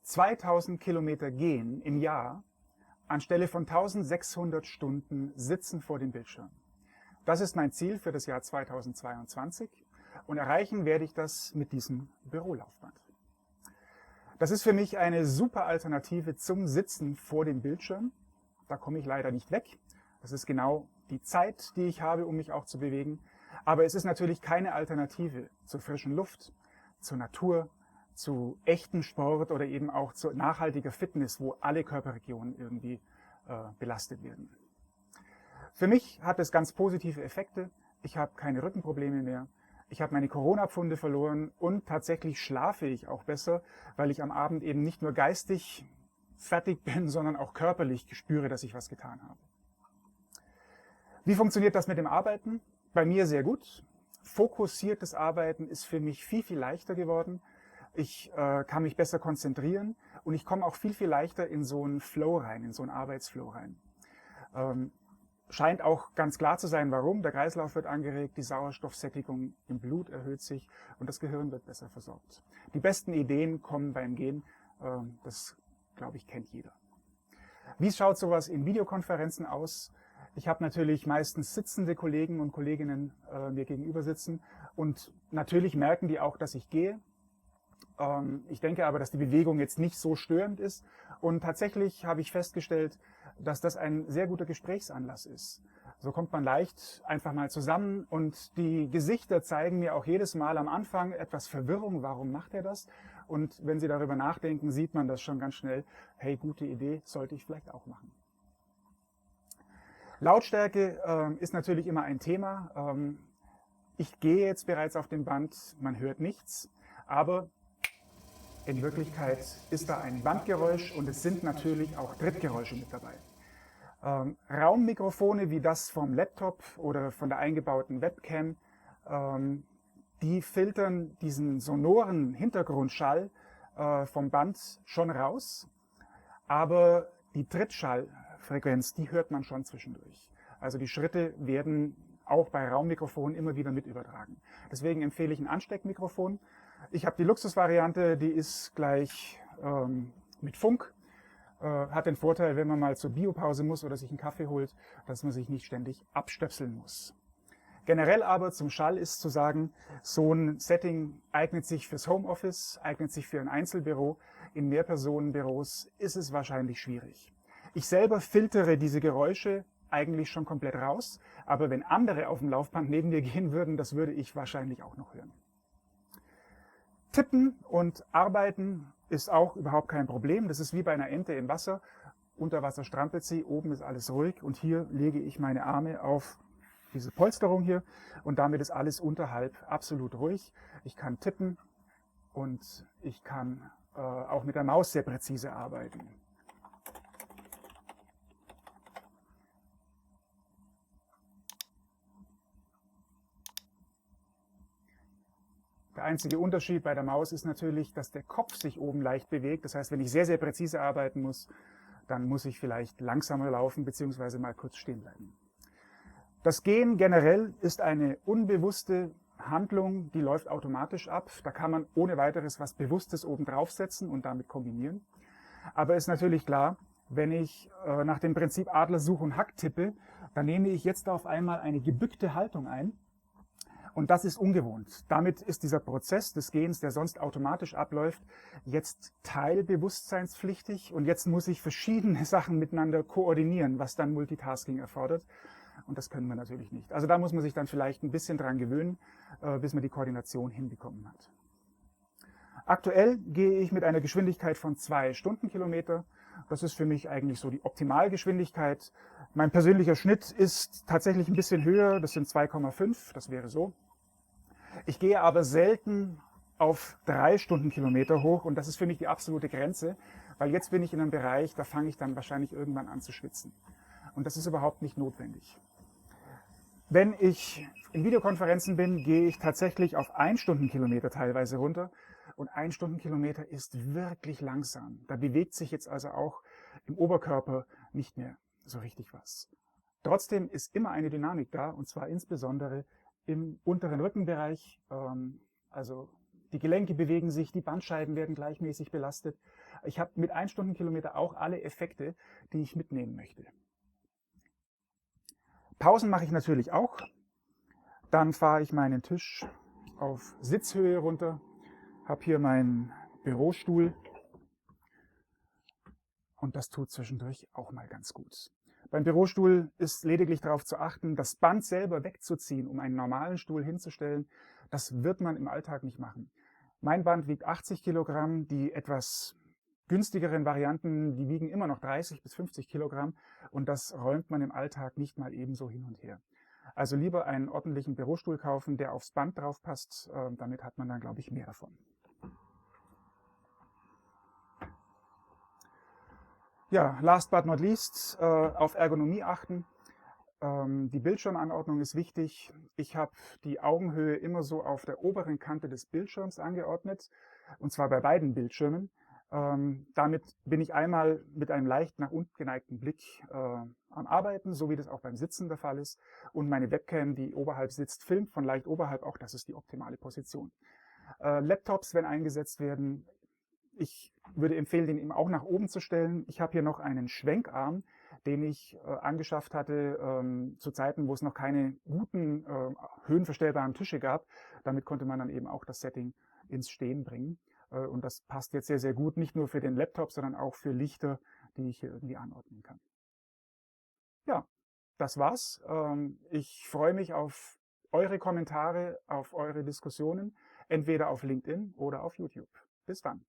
2000 Kilometer gehen im Jahr anstelle von 1600 Stunden sitzen vor dem Bildschirm. Das ist mein Ziel für das Jahr 2022 und erreichen werde ich das mit diesem Bürolaufband. Das ist für mich eine super Alternative zum Sitzen vor dem Bildschirm. Da komme ich leider nicht weg. Das ist genau die Zeit, die ich habe, um mich auch zu bewegen. Aber es ist natürlich keine Alternative zur frischen Luft, zur Natur, zu echtem Sport oder eben auch zu nachhaltiger Fitness, wo alle Körperregionen irgendwie belastet werden. Für mich hat es ganz positive Effekte. Ich habe keine Rückenprobleme mehr. Ich habe meine Corona-Pfunde verloren und tatsächlich schlafe ich auch besser, weil ich am Abend eben nicht nur geistig fertig bin, sondern auch körperlich spüre, dass ich was getan habe. Wie funktioniert das mit dem Arbeiten? Bei mir sehr gut. Fokussiertes Arbeiten ist für mich viel, viel leichter geworden. Ich kann mich besser konzentrieren und ich komme auch viel, viel leichter in so einen Flow rein, in so einen Arbeitsflow rein. Scheint auch ganz klar zu sein, warum. Der Kreislauf wird angeregt, die Sauerstoffsättigung im Blut erhöht sich und das Gehirn wird besser versorgt. Die besten Ideen kommen beim Gehen, das, glaube ich, kennt jeder. Wie schaut sowas in Videokonferenzen aus? Ich habe natürlich meistens sitzende Kollegen und Kolleginnen mir gegenüber sitzen und natürlich merken die auch, dass ich gehe. Ich denke aber, dass die Bewegung jetzt nicht so störend ist und tatsächlich habe ich festgestellt, dass das ein sehr guter Gesprächsanlass ist. So kommt man leicht einfach mal zusammen und die Gesichter zeigen mir auch jedes Mal am Anfang etwas Verwirrung, warum macht er das? Und wenn Sie darüber nachdenken, sieht man das schon ganz schnell, hey, gute Idee, sollte ich vielleicht auch machen. Lautstärke ist natürlich immer ein Thema. Ich gehe jetzt bereits auf dem Band, man hört nichts, aber in Wirklichkeit ist da ein Bandgeräusch und es sind natürlich auch Trittgeräusche mit dabei. Raummikrofone wie das vom Laptop oder von der eingebauten Webcam, die filtern diesen sonoren Hintergrundschall vom Band schon raus, aber die Trittschallfrequenz, die hört man schon zwischendurch. Also die Schritte werden auch bei Raummikrofonen immer wieder mit übertragen. Deswegen empfehle ich ein Ansteckmikrofon. Ich habe die Luxusvariante, die ist gleich mit Funk. Hat den Vorteil, wenn man mal zur Biopause muss oder sich einen Kaffee holt, dass man sich nicht ständig abstöpseln muss. Generell aber zum Schall ist zu sagen, so ein Setting eignet sich fürs Homeoffice, eignet sich für ein Einzelbüro. In Mehrpersonenbüros ist es wahrscheinlich schwierig. Ich selber filtere diese Geräusche eigentlich schon komplett raus, aber wenn andere auf dem Laufband neben mir gehen würden, das würde ich wahrscheinlich auch noch hören. Tippen und Arbeiten ist auch überhaupt kein Problem. Das ist wie bei einer Ente im Wasser. Unter Wasser strampelt sie, oben ist alles ruhig und hier lege ich meine Arme auf diese Polsterung hier und damit ist alles unterhalb absolut ruhig. Ich kann tippen und ich kann auch mit der Maus sehr präzise arbeiten. Der einzige Unterschied bei der Maus ist natürlich, dass der Kopf sich oben leicht bewegt. Das heißt, wenn ich sehr, sehr präzise arbeiten muss, dann muss ich vielleicht langsamer laufen bzw. mal kurz stehen bleiben. Das Gehen generell ist eine unbewusste Handlung, die läuft automatisch ab. Da kann man ohne weiteres was Bewusstes oben draufsetzen und damit kombinieren. Aber ist natürlich klar, wenn ich nach dem Prinzip Adler, Such und Hack tippe, dann nehme ich jetzt auf einmal eine gebückte Haltung ein. Und das ist ungewohnt. Damit ist dieser Prozess des Gehens, der sonst automatisch abläuft, jetzt teilbewusstseinspflichtig und jetzt muss ich verschiedene Sachen miteinander koordinieren, was dann Multitasking erfordert. Und das können wir natürlich nicht. Also da muss man sich dann vielleicht ein bisschen dran gewöhnen, bis man die Koordination hinbekommen hat. Aktuell gehe ich mit einer Geschwindigkeit von 2 Stundenkilometer. Das ist für mich eigentlich so die Optimalgeschwindigkeit. Mein persönlicher Schnitt ist tatsächlich ein bisschen höher, das sind 2,5, das wäre so. Ich gehe aber selten auf 3 Stundenkilometer hoch und das ist für mich die absolute Grenze, weil jetzt bin ich in einem Bereich, da fange ich dann wahrscheinlich irgendwann an zu schwitzen. Und das ist überhaupt nicht notwendig. Wenn ich in Videokonferenzen bin, gehe ich tatsächlich auf 1 Stundenkilometer teilweise runter. Und 1 Stundenkilometer ist wirklich langsam. Da bewegt sich jetzt also auch im Oberkörper nicht mehr so richtig was. Trotzdem ist immer eine Dynamik da, und zwar insbesondere im unteren Rückenbereich. Also die Gelenke bewegen sich, die Bandscheiben werden gleichmäßig belastet. Ich habe mit 1 Stundenkilometer auch alle Effekte, die ich mitnehmen möchte. Pausen mache ich natürlich auch. Dann fahre ich meinen Tisch auf Sitzhöhe runter, habe hier meinen Bürostuhl und das tut zwischendurch auch mal ganz gut. Beim Bürostuhl ist lediglich darauf zu achten, das Band selber wegzuziehen, um einen normalen Stuhl hinzustellen. Das wird man im Alltag nicht machen. Mein Band wiegt 80 Kilogramm, die etwas günstigeren Varianten, die wiegen immer noch 30 bis 50 Kilogramm und das räumt man im Alltag nicht mal ebenso hin und her. Also lieber einen ordentlichen Bürostuhl kaufen, der aufs Band drauf passt, damit hat man dann, glaube ich, mehr davon. Ja, last but not least, auf Ergonomie achten. Die Bildschirmanordnung ist wichtig. Ich habe die Augenhöhe immer so auf der oberen Kante des Bildschirms angeordnet, und zwar bei beiden Bildschirmen. Damit bin ich einmal mit einem leicht nach unten geneigten Blick am Arbeiten, so wie das auch beim Sitzen der Fall ist. Und meine Webcam, die oberhalb sitzt, filmt von leicht oberhalb, auch das ist die optimale Position. Laptops, wenn eingesetzt werden, ich würde empfehlen, den eben auch nach oben zu stellen. Ich habe hier noch einen Schwenkarm, den ich angeschafft hatte zu Zeiten, wo es noch keine guten höhenverstellbaren Tische gab. Damit konnte man dann eben auch das Setting ins Stehen bringen. Und das passt jetzt sehr, sehr gut, nicht nur für den Laptop, sondern auch für Lichter, die ich hier irgendwie anordnen kann. Ja, das war's. Ich freue mich auf eure Kommentare, auf eure Diskussionen, entweder auf LinkedIn oder auf YouTube. Bis dann.